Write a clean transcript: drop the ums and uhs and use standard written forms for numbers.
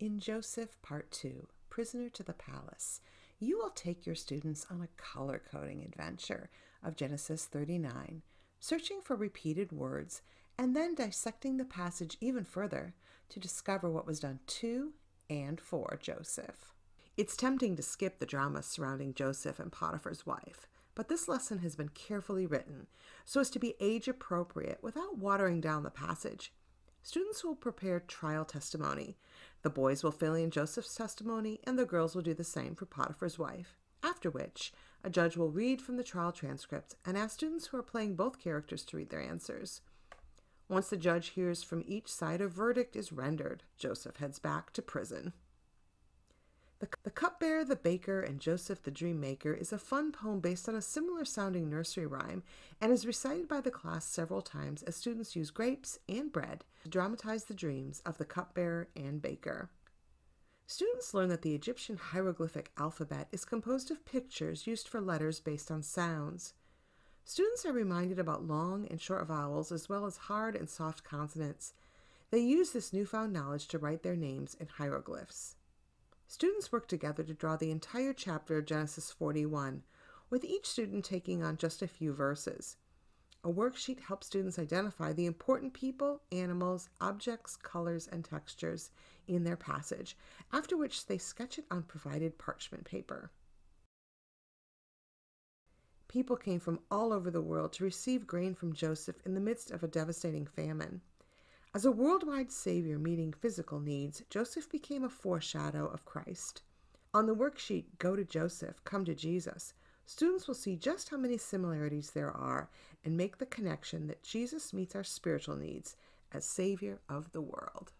In Joseph Part 2, Prisoner to the Palace, you will take your students on a color-coding adventure of Genesis 39, searching for repeated words and then dissecting the passage even further to discover what was done to and for Joseph. It's tempting to skip the drama surrounding Joseph and Potiphar's wife, but this lesson has been carefully written so as to be age-appropriate without watering down the passage. Students will prepare trial testimony. The boys will fill in Joseph's testimony, and the girls will do the same for Potiphar's wife, after which a judge will read from the trial transcript and ask students who are playing both characters to read their answers. Once the judge hears from each side, a verdict is rendered. Joseph heads back to prison. The Cupbearer, the Baker, and Joseph the Dream Maker is a fun poem based on a similar sounding nursery rhyme and is recited by the class several times as students use grapes and bread to dramatize the dreams of the Cupbearer and Baker. Students learn that the Egyptian hieroglyphic alphabet is composed of pictures used for letters based on sounds. Students are reminded about long and short vowels as well as hard and soft consonants. They use this newfound knowledge to write their names in hieroglyphs. Students work together to draw the entire chapter of Genesis 41, with each student taking on just a few verses. A worksheet helps students identify the important people, animals, objects, colors, and textures in their passage, after which they sketch it on provided parchment paper. People came from all over the world to receive grain from Joseph in the midst of a devastating famine. As a worldwide savior meeting physical needs, Joseph became a foreshadow of Christ. On the worksheet, Go to Joseph, Come to Jesus, students will see just how many similarities there are and make the connection that Jesus meets our spiritual needs as Savior of the world.